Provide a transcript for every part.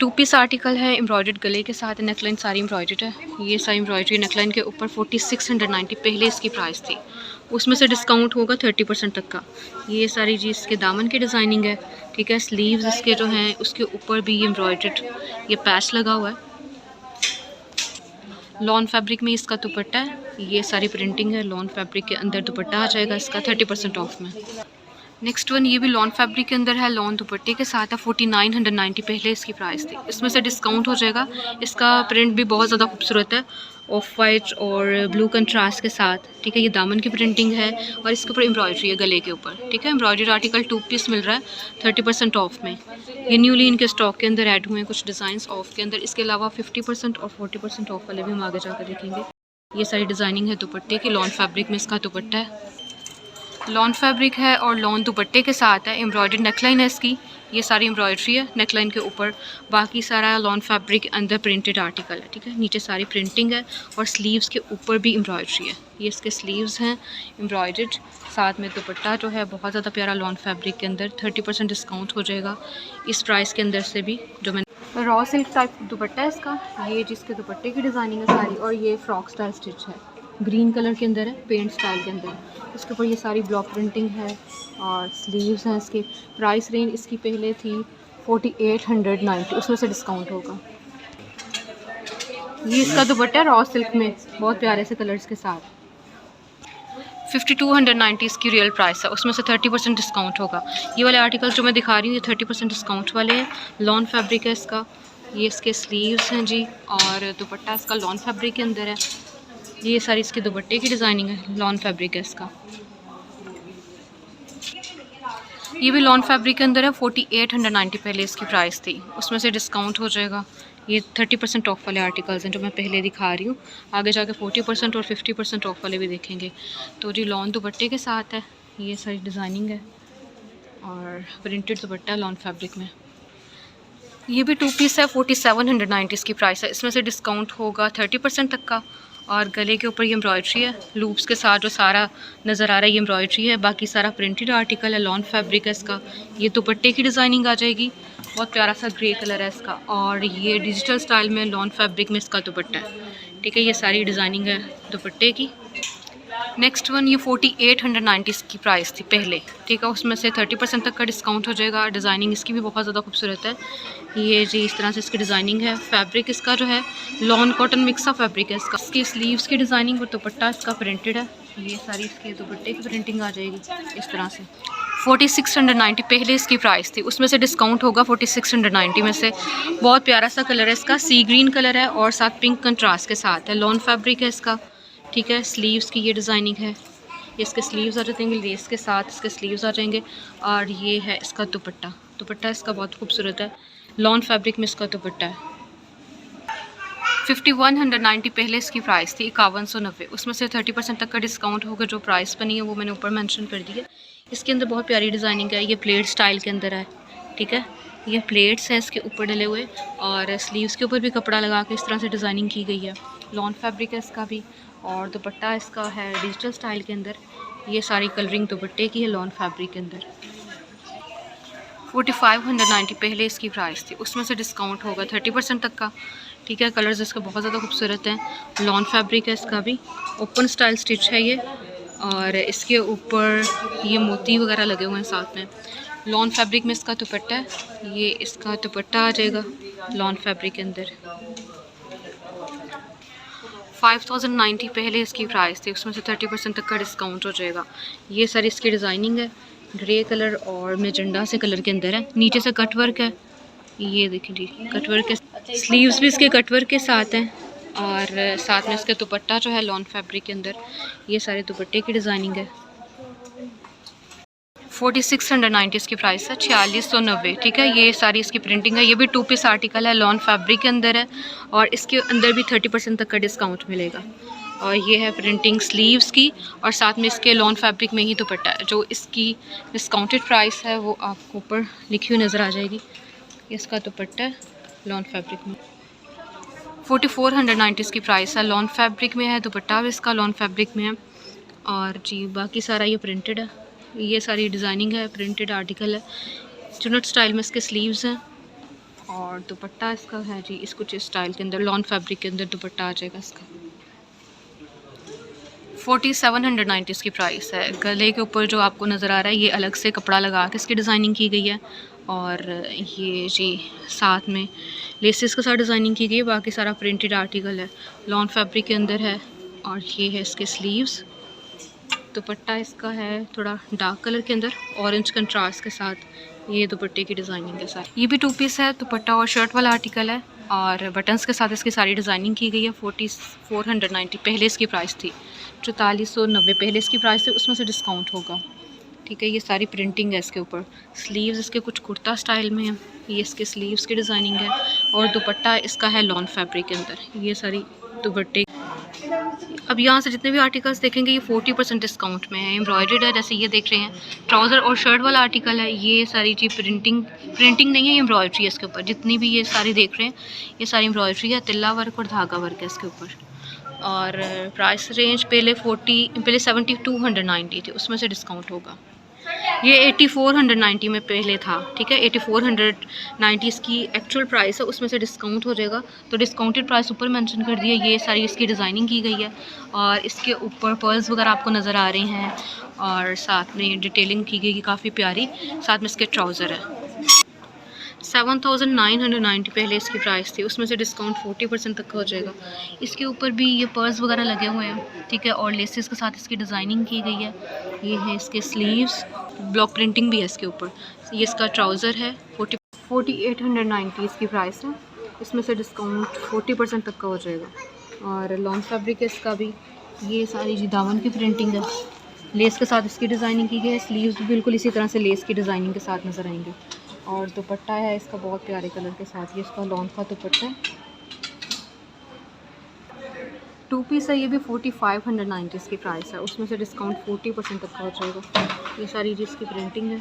To piece article है, embroidered गले के साथ, नेकलाइन सारी एम्ब्रॉयडर्ड है। ये सारी एम्ब्रॉयडरी नेकलाइन के ऊपर 4690 पहले इसकी प्राइस थी, उसमें से डिस्काउंट होगा 30% तक का। ये सारी जी इसके दामन की डिज़ाइनिंग है, ठीक है। स्लीव्स इसके जो हैं उसके ऊपर भी एम्ब्रॉयडर्ड ये पैच लगा हुआ है। लॉन फैब्रिक में इसका दुपट्टा है, ये सारी प्रिंटिंग है। लॉन फैब्रिक के अंदर दुपट्टा आ जाएगा इसका 30% ऑफ में। नेक्स्ट वन ये भी लॉन फैब्रिक के अंदर है, लॉन दुपट्टे के साथ है। 4990 पहले इसकी प्राइस थी, इसमें से डिस्काउंट हो जाएगा। इसका प्रिंट भी बहुत ज़्यादा खूबसूरत है, ऑफ वाइट और ब्लू कंट्रास्ट के साथ, ठीक है। ये दामन की प्रिंटिंग है और इसके ऊपर एम्ब्रॉयडरी है गले के ऊपर, ठीक है। एम्ब्रॉयडरी आर्टिकल 2 पीस मिल रहा है 30% ऑफ में। ये न्यूली इनके स्टॉक के अंदर ऐड हुए हैं कुछ डिज़ाइंस ऑफ के अंदर। इसके अलावा 50% और 40% ऑफ वाले भी हम आगे जाकर देखेंगे। ये सारी डिज़ाइनिंग है दुपट्टे की। लॉन फैब्रिक में इसका दुपट्टा है, लॉन फैब्रिक है और लॉन दुपट्टे के साथ है। एम्ब्रॉयडर्ड नेकलाइन है इसकी, ये सारी एम्ब्रॉयडरी है नेकलाइन के ऊपर। बाकी सारा लॉन फैब्रिक के अंदर प्रिंटेड आर्टिकल है, ठीक है। नीचे सारी प्रिंटिंग है और स्लीव्स के ऊपर भी एम्ब्रॉयडरी है। ये इसके स्लीव्स हैं एम्ब्रॉयडर्ड, साथ में दुपट्टा जो है बहुत ज़्यादा प्यारा लॉन फैब्रिक के अंदर। 30% डिस्काउंट हो जाएगा इस प्राइस के अंदर से भी। जो मैंने रॉ सिल्क टाइप दुपट्टा है इसका, ये जिसके दुपट्टे की डिज़ाइनिंग है सारी। और ये फ्रॉक स्टाइल स्टिच है, ग्रीन कलर के अंदर है, पेंट स्टाइल के अंदर। इसके ऊपर ये सारी ब्लॉक प्रिंटिंग है और स्लीव्स हैं इसके। प्राइस रेंज इसकी पहले थी 4890, उसमें से डिस्काउंट होगा। ये इसका दुपट्टा रॉ सिल्क में बहुत प्यारे से कलर्स के साथ। 5290 इसकी रियल प्राइस है, उसमें से 30% डिस्काउंट होगा। ये वाले आर्टिकल जो मैं दिखा रही हूँ ये 30% डिस्काउंट वाले हैं। लॉन फैब्रिक है इसका, ये इसके स्लीव्स हैं जी, और दुपट्टा इसका लॉन फैब्रिक के अंदर है। ये सारी इसके दुपट्टे की डिज़ाइनिंग है, लॉन फैब्रिक है इसका। ये भी लॉन फैब्रिक के अंदर है। 4890 पहले इसकी प्राइस थी, उसमें से डिस्काउंट हो जाएगा। ये 30% ऑफ वाले आर्टिकल्स हैं जो मैं पहले दिखा रही हूँ। आगे जाके 40% और 50% ऑफ वाले भी देखेंगे। तो जी लॉन दुपट्टे के साथ है, ये सारी डिज़ाइनिंग है और प्रिंटेड दुपट्टा लॉन फैब्रिक में। ये भी 2 पीस है, 4790 इसकी प्राइस है, इसमें से डिस्काउंट होगा 30% तक का। और गले के ऊपर ये एम्ब्रॉयडरी है, लूप्स के साथ जो सारा नज़र आ रहा है ये एम्ब्रॉयडरी है। बाकी सारा प्रिंटेड आर्टिकल है, लॉन फैब्रिक है इसका। ये दुपट्टे की डिज़ाइनिंग आ जाएगी, बहुत प्यारा सा ग्रे कलर है इसका। और ये डिजिटल स्टाइल में लॉन फैब्रिक में इसका दुपट्टा है, ठीक है। ये सारी डिज़ाइनिंग है दुपट्टे की। नेक्स्ट वन ये 4890 इसकी प्राइस थी पहले, ठीक है। उसमें से 30% तक का डिस्काउंट हो जाएगा। डिज़ाइनिंग इसकी भी बहुत ज़्यादा खूबसूरत है। ये जी इस तरह से इसकी डिज़ाइनिंग है। फैब्रिक इसका जो है lawn cotton mix of fabric है इसका। इसकी स्लीव्स की डिज़ाइनिंग और दुपट्टा इसका प्रिंटेड है। ये सारी इसके दुपट्टे की प्रिंटिंग आ जाएगी इस तरह से। 4690 पहले इसकी प्राइस थी, उसमें से डिस्काउंट होगा 4690 में से। बहुत प्यारा सा कलर है इसका, सी ग्रीन कलर है और साथ पिंक कंट्रास्ट के साथ है। लॉन फैब्रिक है इसका, ठीक है। स्लीव्स की ये डिज़ाइनिंग है, ये इसके स्लीव्स आ जाएंगे लेस के साथ, इसके स्लीव्स आ जाएंगे। और ये है इसका दुपट्टा, दुपट्टा इसका बहुत खूबसूरत है। लॉन फैब्रिक में इसका दुपट्टा है। 5190 पहले इसकी प्राइस थी, 5190, उसमें से 30% तक का डिस्काउंट होगा। जो प्राइस बनी है वो मैंने ऊपर मेंशन कर दी है। इसके अंदर बहुत प्यारी डिज़ाइनिंग है, ये प्लेट स्टाइल के अंदर है, ठीक है। ये प्लेट्स हैं इसके ऊपर डले हुए और स्लीव्स के ऊपर भी कपड़ा लगा के इस तरह से डिज़ाइनिंग की गई है। लॉन फैब्रिक है इसका भी और दुपट्टा इसका है डिजिटल स्टाइल के अंदर। ये सारी कलरिंग दुपट्टे की है लॉन फैब्रिक के अंदर। 4590 पहले इसकी प्राइस थी, उसमें से डिस्काउंट होगा 30% तक का, ठीक है। कलर्स इसके बहुत ज़्यादा खूबसूरत हैं। लॉन फैब्रिक है इसका भी, ओपन स्टाइल स्टिच है ये और इसके ऊपर ये मोती वगैरह लगे हुए हैं साथ में। लॉन फैब्रिक में इसका दुपट्टा है, ये इसका दुपट्टा आ जाएगा लॉन फैब्रिक के अंदर। 5090 पहले इसकी प्राइस थी, उसमें से 30% तक का डिस्काउंट हो जाएगा। ये सारी इसकी डिज़ाइनिंग है, ग्रे कलर और मेजेंडा से कलर के अंदर है। नीचे से कटवर्क है, ये देखिए जी कटवर्क के स्लीव्स भी इसके कटवर्क के साथ हैं और साथ में इसके दुपट्टा जो है लॉन फैब्रिक के अंदर। ये सारे दुपट्टे की डिज़ाइनिंग है। 4690 इसकी प्राइस है, 4690, ठीक है। ये सारी इसकी प्रिंटिंग है। ये भी 2 पीस आर्टिकल है, लॉन फैब्रिक के अंदर है और इसके अंदर भी 30% तक का डिस्काउंट मिलेगा। और ये है प्रिंटिंग स्लीव्स की और साथ में इसके लॉन फैब्रिक में ही दुपट्टा है। जो इसकी डिस्काउंटेड प्राइस है वो आपको ऊपर लिखी हुई नज़र आ जाएगी। इसका दुपट्टा है लॉन फैब्रिक में। 4490 इसकी प्राइस है, लॉन फैब्रिक में है, दुपट्टा भी इसका लॉन फैब्रिक में है। और जी बाकी सारा ये प्रिंटेड है, ये सारी डिज़ाइनिंग है, प्रिंटेड आर्टिकल है। चुनट स्टाइल में इसके स्लीव्स हैं और दुपट्टा इसका है जी इस कुछ स्टाइल के अंदर, लॉन फैब्रिक के अंदर दुपट्टा आ जाएगा इसका। 4790 इसकी प्राइस है। गले के ऊपर जो आपको नज़र आ रहा है ये अलग से कपड़ा लगा के इसकी डिज़ाइनिंग की गई है, और ये जी साथ में लेसेस के साथ डिज़ाइनिंग की गई है। बाकी सारा प्रिंटेड आर्टिकल है, लॉन फैब्रिक के अंदर है। और ये है इसके स्लीव्स। दुपट्टा इसका है थोड़ा डार्क कलर के अंदर, ऑरेंज कंट्रास्ट के साथ ये दुपट्टे की डिज़ाइनिंग के साथ। ये भी 2 पीस है, दुपट्टा और शर्ट वाला आर्टिकल है, और बटन्स के साथ इसकी सारी डिज़ाइनिंग की गई है। 4490 पहले इसकी प्राइस थी, 4490 पहले इसकी प्राइस थी, उसमें से डिस्काउंट होगा। ठीक है, ये सारी प्रिंटिंग है इसके ऊपर। स्लीव्स इसके कुछ कुर्ता स्टाइल में है, ये इसके स्लीव्स की डिज़ाइनिंग है, और दुपट्टा इसका है लॉन फैब्रिक के अंदर। ये सारी दुपट्टे। अब यहाँ से जितने भी आर्टिकल्स देखेंगे ये 40% डिस्काउंट में है, एम्ब्रॉयडर्ड है, जैसे ये देख रहे हैं। ट्राउज़र और शर्ट वाला आर्टिकल है, ये सारी चीज़ प्रिंटिंग नहीं है, एम्ब्रॉयडरी है इसके ऊपर। जितनी भी ये सारी देख रहे हैं ये सारी एम्ब्रॉयडरी है, तिल्ला वर्क और धागा वर्क है इसके ऊपर। और प्राइस रेंज पहले 7290 थी, उसमें से डिस्काउंट होगा। ये 8490 में पहले था, ठीक है। 8490 इसकी एक्चुअल प्राइस है, उसमें से डिस्काउंट हो जाएगा, तो डिस्काउंटेड प्राइस ऊपर मेंशन कर दिया। ये सारी इसकी डिज़ाइनिंग की गई है, और इसके ऊपर पर्ल्स वगैरह आपको नज़र आ रहे हैं, और साथ में डिटेलिंग की गई काफ़ी प्यारी। साथ में इसके ट्राउज़र है। 7990 पहले इसकी प्राइस थी, उसमें से डिस्काउंट 40% तक का हो जाएगा। इसके ऊपर भी ये पर्स वगैरह लगे हुए हैं, ठीक है, और लेसेस के साथ इसकी डिज़ाइनिंग की गई है। ये है इसके स्लीव्स, ब्लॉक प्रिंटिंग भी है इसके ऊपर। ये इसका ट्राउज़र है, 4890 इसकी प्राइस है, इसमें से डिस्काउंट 40% तक का हो जाएगा। और लॉन्ग फैब्रिक है इसका भी। ये सारी जी दामन की प्रिंटिंग है, लेस के साथ इसकी डिज़ाइनिंग की गई है। स्लीव्स भी बिल्कुल इसी तरह से लेस की डिज़ाइनिंग के साथ नज़र आएंगे। और दुपट्टा है इसका बहुत प्यारे कलर के साथ, ये इसका लॉन का दुपट्टा है। 2 पीस है, ये भी 4590 इसकी प्राइस है, उसमें से डिस्काउंट 40% तक का हो जाएगा। ये सारी जी इसकी प्रिंटिंग है,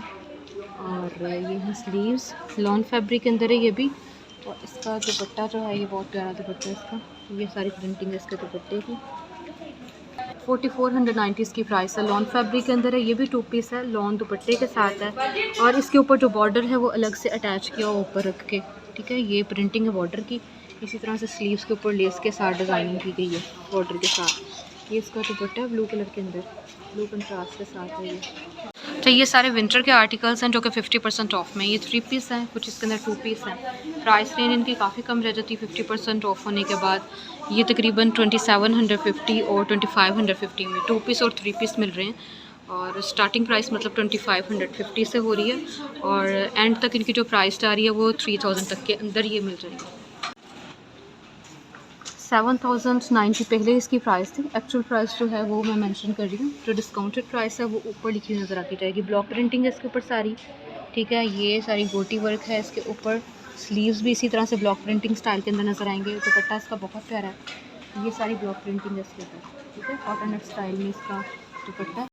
और ये है स्लीव्स, लॉन फैब्रिक के अंदर है ये भी। और इसका दुपट्टा जो है ये बहुत प्यारा दुपट्टा है इसका। ये सारी प्रिंटिंग है इसके दुपट्टे की। 4490 इसकी प्राइस है, लॉन फैब्रिक के अंदर है। ये भी 2 पीस है, लॉन दुपट्टे के साथ है, और इसके ऊपर जो बॉर्डर है वो अलग से अटैच किया हुआ ऊपर रख के, ठीक है। ये प्रिंटिंग है बॉर्डर की। इसी तरह से स्लीव्स के ऊपर लेस के साथ डिज़ाइनिंग की गई है बॉर्डर के साथ। ये इसका दुपट्टा है ब्लू कलर के अंदर, ब्लू कंट्रास्ट के साथ है ये। तो ये सारे विंटर के आर्टिकल्स हैं जो कि 50% ऑफ में। ये 3 पीस हैं, कुछ इसके अंदर 2 पीस हैं। प्राइस रेंज इनकी काफ़ी कम रह जाती है 50% ऑफ होने के बाद। ये तकरीबन 2750 और 2550 में 2 पीस और 3 पीस मिल रहे हैं, और स्टार्टिंग प्राइस मतलब 2550 से हो रही है, और एंड तक इनकी जो प्राइस आ रही है वो 3000 तक के अंदर ये मिल जाएगी। 7090 पहले इसकी प्राइस थी, एक्चुअल प्राइस जो है वो मैं मेंशन कर रही हूँ। जो डिस्काउंटेड प्राइस है वो ऊपर लिखी हुई नज़र आती जाएगी। ब्लॉक प्रिंटिंग है इसके ऊपर सारी, ठीक है। ये सारी गोटी वर्क है इसके ऊपर। स्लीव्स भी इसी तरह से ब्लॉक प्रिंटिंग स्टाइल के अंदर नज़र आएंगे। दुपट्टा इसका बहुत प्यारा है। ये सारी ब्लॉक प्रिंटिंग है इसके ऊपर, ठीक है। कॉटन स्टाइल में इसका दुपट्टा।